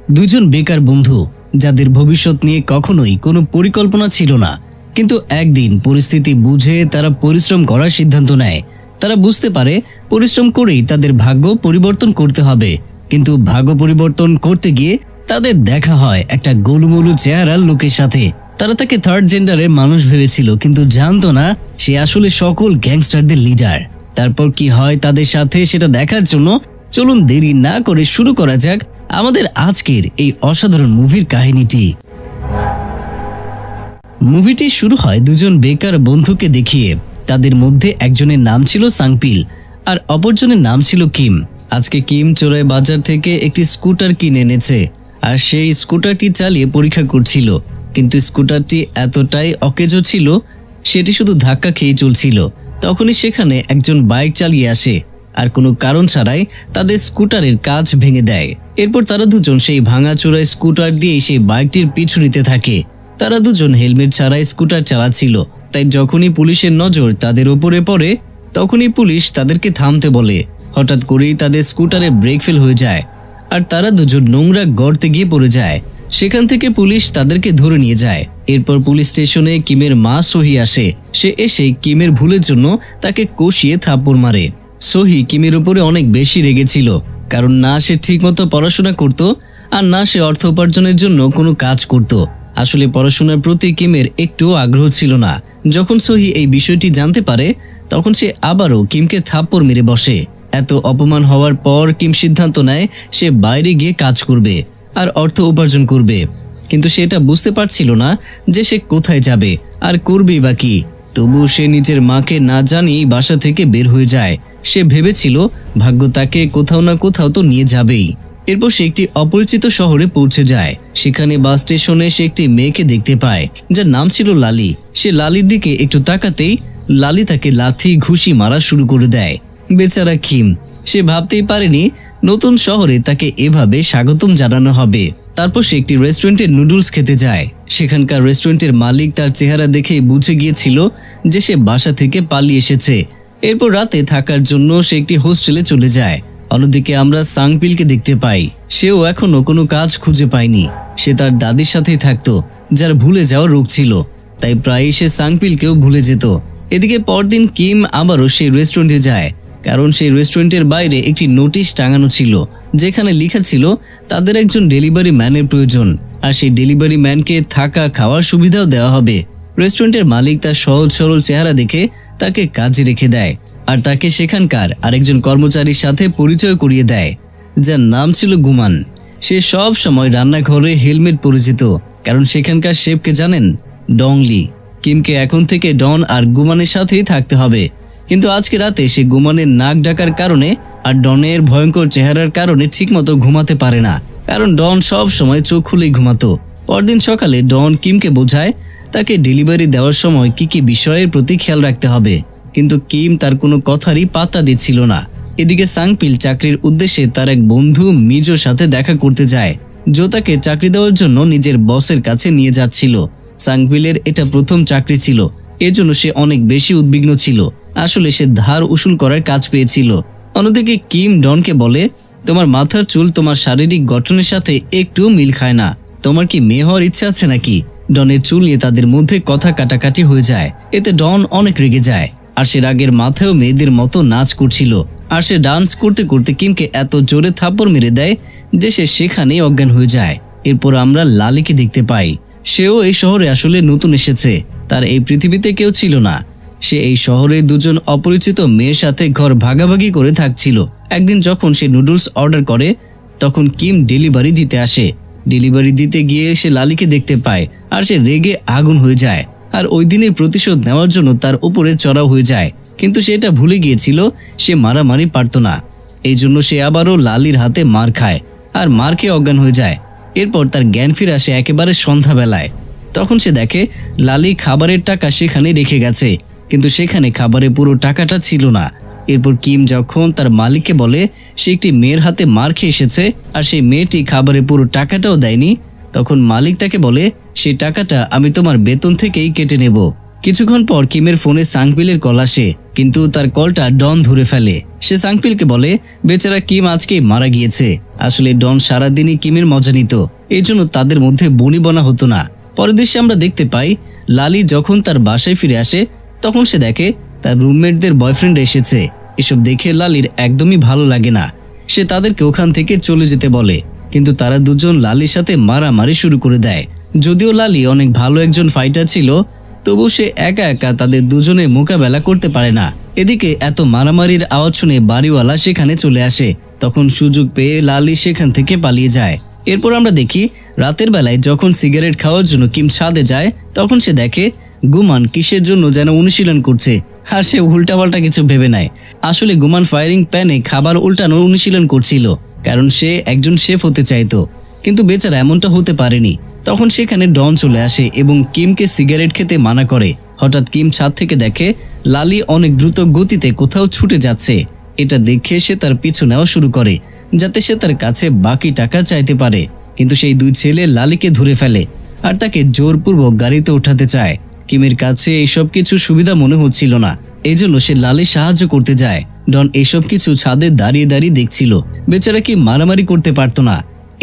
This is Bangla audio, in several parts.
দুজন বেকার বন্ধু যাদের ভবিষ্যৎ নিয়ে কখনোই কোনো পরিকল্পনা ছিল না, কিন্তু একদিন পরিস্থিতি বুঝে তারা পরিশ্রম করার সিদ্ধান্ত নেয়। তারা বুঝতে পারে পরিশ্রম করেই তাদের ভাগ্য পরিবর্তন করতে হবে। কিন্তু ভাগ্য পরিবর্তন করতে গিয়ে তাদের দেখা হয় একটা গোলুমলু চেহারার লোকের সাথে। তারা তাকে থার্ড জেন্ডারের মানুষ ভেবেছিল, কিন্তু জানতো না সে আসলে সকল গ্যাংস্টারদের লিডার। তারপর কি হয় তাদের সাথে সেটা দেখার জন্য চলুন দেরি না করে শুরু করা যাক আমাদের আজকের এই অসাধারণ মুভির কাহিনীটি। মুভিটি শুরু হয় দুজন বেকার বন্ধুকে দেখিয়ে। তাদের মধ্যে একজনের নাম ছিল সাংপিল আর অপরজনের নাম ছিল কিম। আজকে কিম চোরাই বাজার থেকে একটি স্কুটার কিনে এনেছে আর সেই স্কুটারটি চালিয়ে পরীক্ষা করছিল, কিন্তু স্কুটারটি এতটাই অকেজো ছিল সেটি শুধু ধাক্কা খেয়ে চলছিল। তখনই সেখানে একজন বাইক চালিয়ে আসে আর কোনো কারণ ছাড়াই তাদের স্কুটারের কাঁচ ভেঙে দেয়। এরপর তারা দুজন সেই ভাঙাচোরা স্কুটার দিয়ে সেই বাইকটির পিছু নিতে থাকে। তারা দুজন হেলমেট ছাড়াই স্কুটার চালাচ্ছিল, তাই যখনই পুলিশের নজর তাদের উপরে পড়ে তখনই পুলিশ তাদেরকে থামতে বলে। হঠাৎ করেই তাদের স্কুটারে ব্রেক ফেল হয়ে যায় আর তারা দুজন নোংরা গর্তে গিয়ে পড়ে যায়। সেখান থেকে পুলিশ তাদেরকে ধরে নিয়ে যায়। এরপর পুলিশ স্টেশনে কিমের মা সহি আসে। সে এসে কিমের ভুলের জন্য তাকে কষিয়ে থাপ্পড় মারে। সহি কিমের উপরে অনেক বেশি রেগেছিল, কারণ না সে ঠিকমতো পড়াশোনা করত আর না সে অর্থ উপার্জনের জন্য কোনো কাজ করত। আসলে পড়াশোনার প্রতি কিমের একটুও আগ্রহ ছিল না। যখন সহি এই বিষয়টি জানতে পারে তখন সে আবারও কিমকে থাপ্পড় মেরে বসে। এত অপমান হওয়ার পর কিম সিদ্ধান্ত নেয় সে বাইরে গিয়ে কাজ করবে আর অর্থ উপার্জন করবে, কিন্তু সে এটা বুঝতে পারছিল না যে সে কোথায় যাবে আর করবেই বা কি। তবু সে নিজের মাকে না জানিয়ে বাসা থেকে বের হয়ে যায়। সে ভেবেছিল ভাগ্য তাকে কোথাও না কোথাও তো নিয়ে যাবেই। এরপর সে একটি অপরিচিত শহরে পৌঁছে যায়। সেখানে বাস স্টেশনে সে একটি মেয়েকে দেখতে পায় যার নাম ছিল লালি। সে লালির দিকে একটু তাকাতেই লালি তাকে লাথি ঘুষি মারা শুরু করে দেয়। বেচারা কিম, সে ভাবতেই পারেনি নতুন শহরে তাকে এভাবে স্বাগতম জানানো হবে। তারপর সে একটি রেস্টুরেন্টে নুডলস খেতে যায়। সেখানকার রেস্টুরেন্টের মালিক তার চেহারা দেখে বুঝে গিয়েছিল যে সে বাসা থেকে পালিয়ে এসেছে। এরপর রাতে থাকার জন্য সে একটি হোস্টেলে চলে যায়। অন্যদিকে আমরা সাংপিলকে দেখতে পাই। সেও এখনো কোনো কাজ খুঁজে পায়নি। সে তার দাদির সাথেই থাকতো, যার ভুলে যাওয়ার রোগ ছিল, তাই প্রায়ই সে সাংপিলকেও ভুলে যেত। এদিকে পরদিন কিম আবারও সেই রেস্টুরেন্টে যায়, কারণ সেই রেস্টুরেন্টের বাইরে একটি নোটিশ টাঙানো ছিল যেখানে লেখা ছিল তাদের একজন ডেলিভারি ম্যানের প্রয়োজন আর সেই ডেলিভারি ম্যানকে থাকা খাওয়ার সুবিধাও দেওয়া হবে। রেস্টুরেন্টের মালিক তার সহজ সরল চেহারা দেখে তাকে কাজে রেখে দেয় আর তাকে সেখানকার আরেকজন কর্মচারীর সাথে পরিচয় করিয়ে দেয় যার নাম ছিল গুমান। সে সব সময় রান্নাঘরে হেলমেট পরে যেত, কারণ সেখানকার শেফকে জানেন, ডংলি। কিমকে এখন থেকে ডন আর গুমানের সাথেই থাকতে হবে, কিন্তু আজকে রাতে সে গুমানের নাক ডাকার কারণে আর ডনের ভয়ঙ্কর চেহারার কারণে ঠিকমতো ঘুমাতে পারে না, কারণ ডন সব সময় চোখ খুলেই ঘুমাতো। পরদিন সকালে ডন কিমকে বোঝায় তাকে ডেলিভারি দেওয়ার সময় কি কি বিষয়ের প্রতি খেয়াল রাখতে হবে, কিন্তু কিম তার কোনো কথারই পাত্তা দিচ্ছিল না। এদিকে সাংপিল চাকরির উদ্দেশ্যে তার এক বন্ধু মিজোর সাথে দেখা করতে যায়। জো তাকে চাকরি দেওয়ার জন্য নিজের বসের কাছে নিয়ে যাচ্ছিল। সাংপিলের এটা প্রথম চাকরি ছিল, এজন্য সে অনেক বেশি উদ্বিগ্ন ছিল। আসলে সে ধার উসুল করার কাজ পেয়েছিল। অন্যদিকে কিম ডনকে বলে, তোমার মাথার চুল তোমার শারীরিক গঠনের সাথে একটু মিল খায় না, তোমার কি মেয়ে হওয়ার ইচ্ছা আছে নাকি? ডনের চুল নিয়ে তাদের মধ্যে কথা কাটাকাটি হয়ে যায়। এতে ডন অনেক রেগে যায় আর সে রাগের মাথায়ও মেয়েদের মতো নাচ করছিল। আর সে ডান্স করতে করতে কিমকে এত জোরে থাপ্পড় মেরে দেয় যে সে সেখানেই অজ্ঞান হয়ে যায়। এরপর আমরা লালিকে দেখতে পাই। সেও এই শহরে আসলে নতুন এসেছে, তার এই পৃথিবীতে কেউ ছিল না। সে এই শহরে দুজন অপরিচিত মেয়ের সাথে ঘর ভাগাভাগি করে থাকছিল। একদিন যখন সে নুডলস অর্ডার করে তখন কিম ডেলিভারি দিতে আসে। ডেলিভারি দিতে গিয়ে সে লালিকে দেখতে পায় আর সে রেগে আগুন হয়ে যায় আর ওই দিনের প্রতিশোধ নেওয়ার জন্য তার উপরে চড়াও হয়ে যায়, কিন্তু সে এটা ভুলে গিয়েছিল সে মারামারি পারত না। এই জন্য সে আবারও লালির হাতে মার খায় আর মার খেয়ে অজ্ঞান হয়ে যায়। এরপর তার জ্ঞান ফিরে আসে একেবারে সন্ধ্যাবেলায়। তখন সে দেখে লালি খাবারের টাকা সেখানে রেখে গেছে, কিন্তু সেখানে খাবারের পুরো টাকাটা ছিল না। এরপর কিম যখন তার মালিককে বলে সে একটি মেয়ের হাতে মার খেয়ে এসেছে আর সেই মেয়েটি খাবারের পুরো টাকাটাও দেয়নি, তখন মালিক তাকে বলে, সেই টাকাটা আমি তোমার বেতন থেকেই কেটে নেব। কিছুক্ষণ পর কিমের ফোনে সাংপিলের কল আসে, কিন্তু তার কলটা ডন ধরে ফেলে। সে সাংপিলকে বলে বেচারা কিম আজকেই মারা গিয়েছে আসলে ডন সারাদিনই কিমের মজা নিত, এই জন্য তাদের মধ্যে বনিবনা হতো না। পরের দৃশ্যে আমরা দেখতে পাই লালি যখন তার বাসায় ফিরে আসে তখন সে দেখে তার রুমমেটদের বয়ফ্রেন্ড এসেছে। এসব দেখে লালির একদমই ভালো লাগে না। সে তাদেরকে ওখান থেকে চলে যেতে বলে, কিন্তু তারা দুজন লালির সাথে মারামারি শুরু করে দেয়। যদিও লালি অনেক ভালো একজন ফাইটার ছিল, তবু সে একা একা তাদের দুজনের মোকাবেলা করতে পারে না। এদিকে এত মারামারির আওয়াজ শুনে বাড়িওয়ালা সেখানে চলে আসে। তখন সুযোগ পেয়ে লালি সেখান থেকে পালিয়ে যায়। এরপর আমরা দেখি রাতের বেলায় যখন সিগারেট খাওয়ার জন্য কিম ছাদে যায় তখন সে দেখে গুমান কিসের জন্য যেন অনুশীলন করছে, আর সে উল্টাপাল্টা কিছু ভেবে নেয়। আসলে গুমান ফায়ারিং প্যানে খাবার উল্টানোর অনুশীলন করছিল, কারণ সে একজন শেফ হতে চাইতো, কিন্তু বেচারা এমনটা হতে পারেনি। তখন সেখানে ডন চলে আসে এবং কিমকে সিগারেট খেতে মানা করে। হঠাৎ কিম ছাদ থেকে দেখে লালি অনেক দ্রুত গতিতে কোথাও ছুটে যাচ্ছে। এটা দেখে সে তার পিছু নেওয়া শুরু করে, যাতে সে তার কাছে বাকি টাকা চাইতে পারে। কিন্তু সেই দুই ছেলে লালিকে ধরে ফেলে আর তাকে জোরপূর্বক গাড়িতে উঠাতে চায়। কিমের কাছে এইসব কিছু সুবিধা মনে হচ্ছিল না, এই জন্য সে লালির সাহায্য করতে যায়। ডন এইসব কিছু ছাদে দাঁড়িয়ে দাঁড়িয়ে দেখছিল। বেচারা কি মারামারি করতে পারতো না,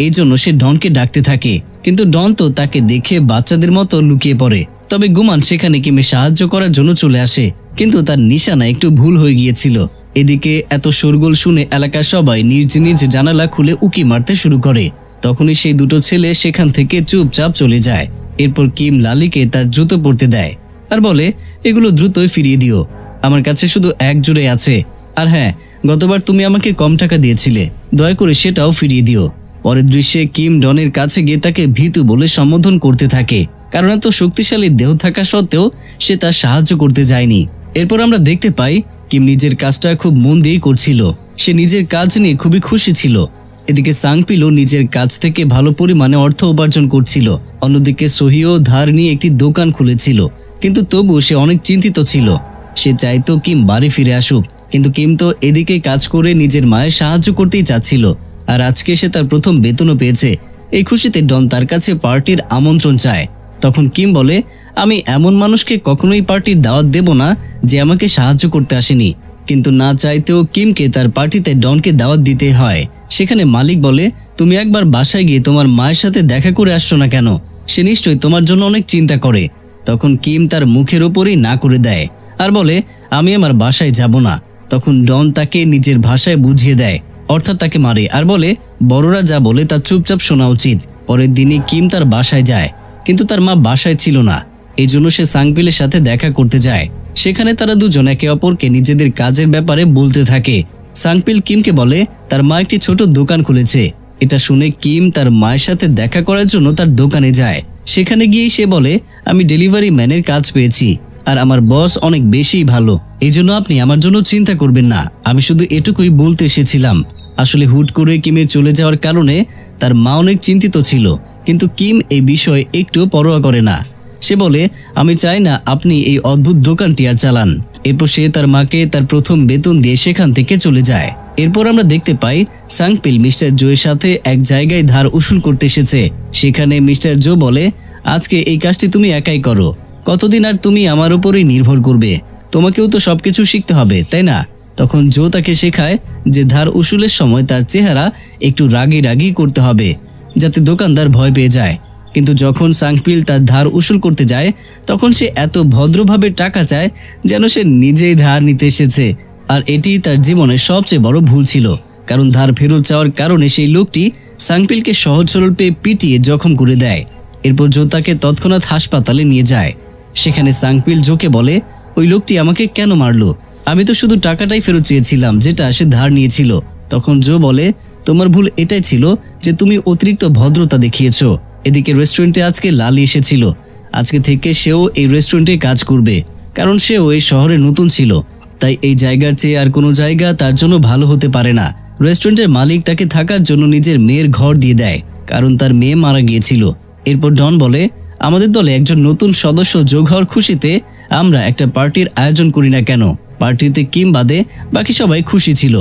এই জন্য সে ডনকে ডাকতে থাকে, কিন্তু ডন তো তাকে দেখে বাচ্চাদের মতো লুকিয়ে পড়ে। তবে গুমান সেখানে কিমে সাহায্য করার জন্য চলে আসে, কিন্তু তার নিশানা একটু ভুল হয়ে গিয়েছিল। এদিকে এত শোরগোল শুনে এলাকার সবাই নিজ নিজ জানালা খুলে উকি মারতে শুরু করে। তখনই সেই দুটো ছেলে সেখান থেকে চুপচাপ চলে যায়। এরপর কিম লালিকে তার জুতো পরতে দেয় আর বলে, এগুলো দ্রুতই ফিরিয়ে দিও, আমার কাছে শুধু এক জোড়ে আছে। আর হ্যাঁ, গতবার তুমি আমাকে কম টাকা দিয়েছিলে, দয়া করে সেটাও ফিরিয়ে দিও। পরের দৃশ্যে কিম ডনের কাছে গিয়ে তাকে ভীতু বলে সম্বোধন করতে থাকে, কারণ এত শক্তিশালী দেহ থাকা সত্ত্বেও সে তার সাহায্য করতে যায়নি। এরপর আমরা দেখতে পাই কিম নিজের কাজটা খুব মন দিয়েই করছিল। সে নিজের কাজ নিয়ে খুবই খুশি ছিল। এদিকে সাংপিলও নিজের কাজ থেকে ভালো পরিমাণে অর্থ উপার্জন করছিল। অন্যদিকে সোহিও ধার নিয়ে একটি দোকান খুলেছিল, কিন্তু তবুও সে অনেক চিন্তিত ছিল। সে চাইতো কিম বাড়ি ফিরে আসুক, কিন্তু কিম তো এদিকে কাজ করে নিজের মায়ের সাহায্য করতেই চাচ্ছিল। আর আজকে সে তার প্রথম বেতনও পেয়েছে। এই খুশিতে ডন তার কাছে পার্টির আমন্ত্রণ চায়। তখন কিম বলে, আমি এমন মানুষকে কখনোই পার্টির দাওয়াত দেব না যে আমাকে সাহায্য করতে আসেনি। কিন্তু না চাইতেও কিমকে তার পার্টিতে ডনকে দাওয়াত দিতে হয়। সেখানে মালিক বলে, তুমি একবার বাসায় গিয়ে তোমার মায়ের সাথে দেখা করে আসছো না কেন? সে নিশ্চয়ই তোমার জন্য অনেক চিন্তা করে। তখন কিম তার মুখের ওপরই না করে দেয় আর বলে, আমি আমার বাসায় যাব না। তখন ডন তাকে নিজের ভাষায় বুঝিয়ে দেয়, অর্থাৎ তাকে মারে আর বলে, বড়রা যা বলে তা চুপচাপ শোনা উচিত। পরের দিনই কিম তার বাসায় যায়, কিন্তু তার মা বাসায় ছিল না। এই জন্য সে সাংপিলের সাথে দেখা করতে যায়। সেখানে তারা দুজন একে অপরকে নিজেদের কাজের ব্যাপারে বলতে থাকে। সাংপিল কিমকে বলে তার মা একটি ছোট দোকান খুলেছে। এটা শুনে কিম তার মায়ের সাথে দেখা করার জন্য তার দোকানে যায়। সেখানে গিয়েই সে বলে, আমি ডেলিভারি ম্যানের কাজ পেয়েছি আর আমার বস অনেক বেশি ভালো, এই জন্য আপনি আমার জন্য চিন্তা করবেন না। আমি শুধু এটুকুই বলতে এসেছিলাম। আসলে হুট করে কিমের চলে যাওয়ার কারণে তার মা অনেক চিন্তিত ছিল, কিন্তু কিম এই বিষয়ে একটু পরোয়া করে না। সে বলে, আমি চাই না আপনি এই অদ্ভুত দোকানটি আর চালান। এরপর সে তার মাকে তার প্রথম বেতন দিয়ে সেখান থেকে চলে যায়। এরপর আমরা দেখতে পাই সাংপিল মিস্টার জোয়ের সাথে এক জায়গায় ধার উসুল করতে এসেছে। সেখানে মিস্টার জো বলে, আজকে এই কাজটি তুমি একাই করো, কতদিন আর তুমি আমার উপরেই নির্ভর করবে? তোমাকেও তো সবকিছু শিখতে হবে, তাই না? তখন জো তাকে শেখায় যে ধার উসুলের সময় তার চেহারা একটু রাগী রাগী করতে হবে, যাতে দোকানদার ভয় পেয়ে যায়। কিন্তু যখন সাংপিল তার ধার উসুল করতে যায় তখন সে এত ভদ্রভাবে টাকা চায় যেন সে নিজেই ধার নিতে এসেছে। আর এটি তার জীবনের সবচেয়ে বড় ভুল ছিল, কারণ ধার ফেরত চাওয়ার কারণে সেই লোকটি সাংপিলকে সহজ সরল পেয়ে পিটিয়ে জখম করে দেয়। এরপর জো তাকে তৎক্ষণাৎ হাসপাতালে নিয়ে যায়। সেখানে সাংপিল জোকে বলে, ওই লোকটি আমাকে কেন মারলো? আমি তো শুধু টাকাটাই ফেরত চেয়েছিলাম যেটা সে ধার নিয়েছিল। তখন জো বলে, তোমার ভুল এটাই ছিল যে তুমি অতিরিক্ত ভদ্রতা দেখিয়েছো। এদিকে রেস্টুরেন্টে আজকে লালি এসেছিল। আজকে থেকে সেও এই রেস্টুরেন্টে কাজ করবে, কারণ সেও এই শহরে নতুন ছিল। তাই এই জায়গার চেয়ে আর কোনো জায়গা তার জন্য ভালো হতে পারে না। রেস্টুরেন্টের মালিক তাকে থাকার জন্য নিজের মেয়ের ঘর দিয়ে দেয়, কারণ তার মেয়ে মারা গিয়েছিল। এরপর ডন বলে, আমাদের দলে একজন নতুন সদস্য যোগ হওয়ার খুশিতে আমরা একটা পার্টির আয়োজন করি না কেন? পার্টিতে কিম বাদে বাকি সবাই খুশি ছিল,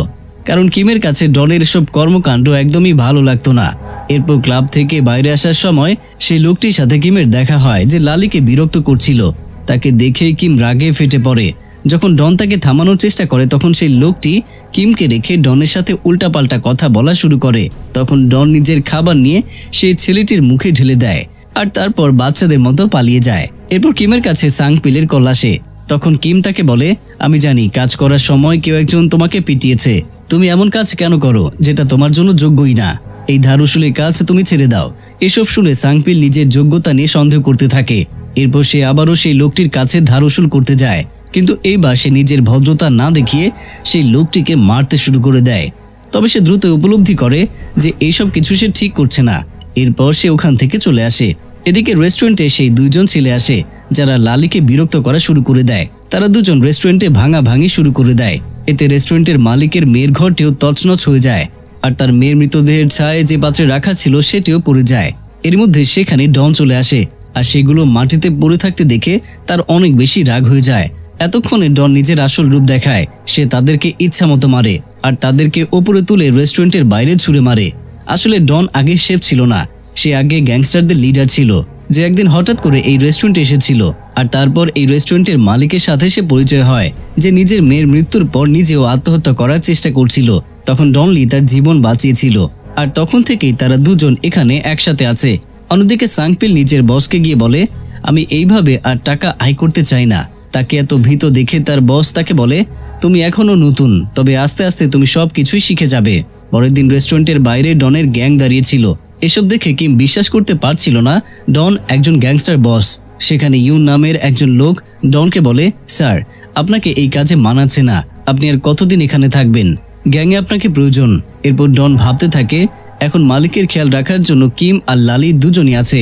কারণ কিমের কাছে ডনের এসব কর্মকাণ্ড একদমই ভালো লাগতো না। এরপর ক্লাব থেকে বাইরে আসার সময় সেই লোকটির সাথে কিমের দেখা হয় যে লালিকে বিরক্ত করছিল। তাকে দেখেই কিম রাগে ফেটে পড়ে যখন ডন তাকে থামানোর চেষ্টা করে তখন সেই লোকটি কিমকে রেখে ডনের সাথে উল্টাপাল্টা কথা বলা শুরু করে। তখন ডন নিজের খাবার নিয়ে সেই ছেলেটির মুখে ঢেলে দেয় আর তারপর বাচ্চাদের মতো পালিয়ে যায়। এরপর কিমের কাছে সাংপিলের কল আসে। তখন কিম তাকে বলে, আমি জানি কাজ করার সময় কেউ একজন তোমাকে পিটিয়েছে। তুমি এমন কাজ কেন করো যেটা তোমার জন্য যোগ্যই না? এই ধার উসুলের কাজ তুমি ছেড়ে দাও। এসব শুনে সাংপিল নিজের যোগ্যতা নিয়ে সন্দেহ করতে থাকে। এরপর সে আবারও সেই লোকটির কাছে ধার উসুল করতে যায়, কিন্তু এইবার সে নিজের ভদ্রতা না দেখিয়ে সেই লোকটিকে মারতে শুরু করে দেয়। তবে সে দ্রুত উপলব্ধি করে যে এইসব কিছু সে ঠিক করছে না। এরপর সে ওখান থেকে চলে আসে। এদিকে রেস্টুরেন্টে সেই দুইজন ছেলে আসে যারা লালিকে বিরক্ত করা শুরু করে দেয়। তারা দুজন রেস্টুরেন্টে ভাঙাভাঙি শুরু করে দেয়। এতে রেস্টুরেন্টের মালিকের মেয়ের ঘরটিও তছনছ হয়ে যায় আর তার মেয়ের মৃতদেহের ছায় যে পাত্রে রাখা ছিল সেটিও পড়ে যায়। এর মধ্যে সেখানে ডন চলে আসে আর সেগুলো মাটিতে পড়ে থাকতে দেখে তার অনেক বেশি রাগ হয়ে যায়। এতক্ষণে ডন নিজের আসল রূপ দেখায়। সে তাদেরকে ইচ্ছা মতো মারে আর তাদেরকে ওপরে তুলে রেস্টুরেন্টের বাইরে ছুঁড়ে মারে। আসলে ডন আগে শেফ ছিল না, সে আগে গ্যাংস্টারদের লিডার ছিল যে একদিন হঠাৎ করে এই রেস্টুরেন্টে এসেছিল। আর তারপর এই রেস্টুরেন্টের মালিকের সাথে সে পরিচয় হয় যে নিজের মেয়ের মৃত্যুর পর নিজেও আত্মহত্যা করার চেষ্টা করছিল। তখন ডনলি তার জীবন বাঁচিয়েছিল আর তখন থেকেই তারা দুজন এখানে একসাথে আছে। অন্যদিকে সাংপিল নিজের বসকে গিয়ে বলে, আমি এইভাবে আর টাকা আয় করতে চাই না। তাকে এত ভীত দেখে তার বস তাকে বলে, তুমি এখনো নতুন, তবে আস্তে আস্তে তুমি সব কিছুই শিখে যাবে। পরের দিন রেস্টুরেন্টের বাইরে ডনের গ্যাং দাঁড়িয়েছিল। এসব দেখে কিম বিশ্বাস করতে পারছিল না ডন একজন গ্যাংস্টার বস। সেখানে ইউন নামের একজন লোক ডনকে বলে, স্যার আপনাকে এই কাজে মানাচ্ছে না, আপনি আর কতদিন এখানে থাকবেন? গ্যাংয়ে আপনাকে প্রয়োজন। এরপর ডন ভাবতে থাকে এখন মালিকের খেয়াল রাখার জন্য কিম আর লালি দুজনই আছে,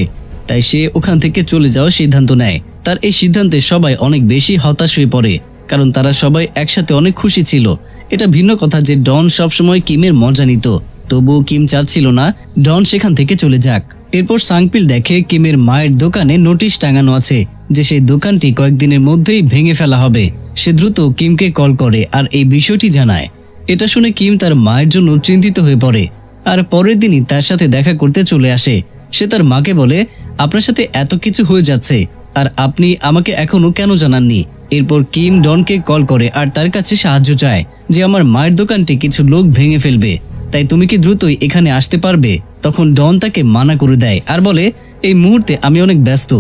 তাই সে ওখান থেকে চলে যাওয়ার সিদ্ধান্ত নেয়। তার এই সিদ্ধান্তে সবাই অনেক বেশি হতাশ হয়ে পড়ে, কারণ তারা সবাই একসাথে অনেক খুশি ছিল। এটা ভিন্ন কথা যে ডন সবসময় কিমের মজা নিত, তবুও কিম চাচ্ছিল না ডন সেখান থেকে চলে যাক। এরপর সাংপিল দেখে কিমের মায়ের দোকানে নোটিশ টাঙানো আছে যে সেই দোকানটি কয়েকদিনের মধ্যেই ভেঙে ফেলা হবে। সে দ্রুত কিমকে কল করে আর এই বিষয়টি জানায়। এটা শুনে কিম তার মায়ের জন্য চিন্তিত হয়ে পড়ে আর পরের দিনই তার সাথে দেখা করতে চলে আসে। সে তার মাকে বলে, আপনার সাথে এত কিছু হয়ে যাচ্ছে আর আপনি আমাকে এখনো কেন জানাননি? এরপর কিম ডনকে কল করে আর তার কাছে সাহায্য চায় যে আমার মায়ের দোকানটি কিছু লোক ভেঙে ফেলবে, তাই তুমি কি দ্রুতই এখানে আসতে পারবে? তখন ডন তাকে মানা করে দেয় আর বলে, এই মুহূর্তে আমি অনেক ব্যস্ত।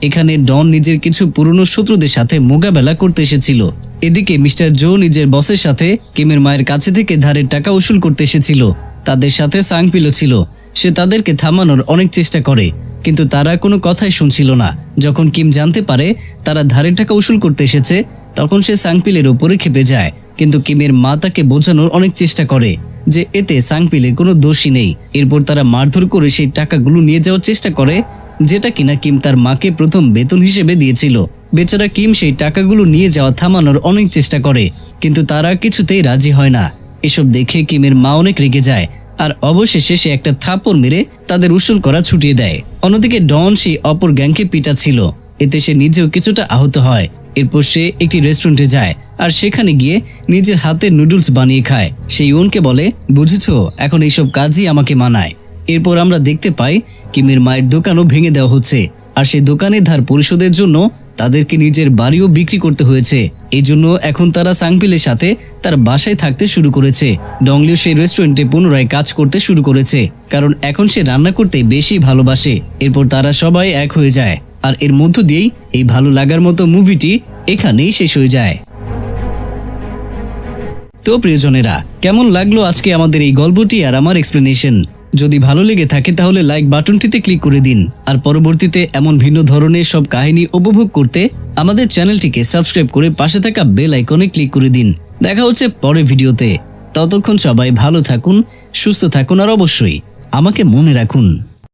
এখানে ডন নিজের কিছু পুরনো শত্রুদের সাথে মোকাবেলা করতে এসেছিল। এদিকে মিস্টার জো নিজের বসের সাথে কিমের মায়ের কাছে থেকে ধারের টাকা উসুল করতে এসেছিল। তাদের সাথে সাংপিলও ছিল। সে তাদেরকে থামানোর অনেক চেষ্টা করে, কিন্তু তারা কোনো কথাই শুনছিল না। যখন কিম জানতে পারে তারা ধারের টাকা উসুল করতে এসেছে তখন সে সাংপিলের উপরে ক্ষেপে যায়, কিন্তু কিমের মা তাকে বোঝানোর অনেক চেষ্টা করে যে এতে সাংপিলের কোনো দোষই নেই। এরপর তারা মারধর করে সেই টাকাগুলো নিয়ে যাওয়ার চেষ্টা করে, যেটা কিনা কিম তার মাকে প্রথম বেতন হিসেবে দিয়েছিল। বেচারা কিম সেই টাকাগুলো নিয়ে যাওয়া থামানোর অনেক চেষ্টা করে, কিন্তু তারা কিছুতেই রাজি হয় না। এসব দেখে কিমের মা অনেক রেগে যায় আর অবশেষে সে একটা থাপ্পড় মেরে তাদের উসুল করা ছুটিয়ে দেয়। অন্যদিকে ডন সেই অপর গ্যাংকে পিটাচ্ছিল, এতে সে নিজেও কিছুটা আহত হয়। এরপর সে একটি রেস্টুরেন্টে যায় আর সেখানে গিয়ে নিজের হাতে নুডলস বানিয়ে খায়। সে ইউনকে বলে, বুঝেছো, এখন এইসব কাজই আমাকে মানায়। এরপর আমরা দেখতে পাই কিমের মায়ের দোকানও ভেঙে দেওয়া হচ্ছে আর সেই দোকানের ধার পরিশোধের জন্য তাদেরকে নিজের বাড়িও বিক্রি করতে হয়েছে। এই জন্য এখন তারা সাংপিলের সাথে তার বাসায় থাকতে শুরু করেছে। ডংলিও সেই রেস্টুরেন্টে পুনরায় কাজ করতে শুরু করেছে, কারণ এখন সে রান্না করতে বেশি ভালোবাসে। এরপর তারা সবাই এক হয়ে যায় আর এর মধ্য দিয়েই এই ভালো লাগার মতো মুভিটি এখানেই শেষ হয়ে যায়। তো প্রিয়জনেরা, কেমন লাগলো আজকে আমাদের এই গল্পটি আর আমার এক্সপ্লেনেশন? যদি ভালো লেগে থাকে তাহলে লাইক বাটনটিতে ক্লিক করে দিন আর পরবর্তীতে এমন ভিন্ন ধরনের সব কাহিনী উপভোগ করতে আমাদের চ্যানেলটিকে সাবস্ক্রাইব করে পাশে থাকা বেল আইকনে ক্লিক করে দিন। দেখা হচ্ছে পরের ভিডিওতে। ততক্ষণ সবাই ভালো থাকুন, সুস্থ থাকুন আর অবশ্যই আমাকে মনে রাখুন।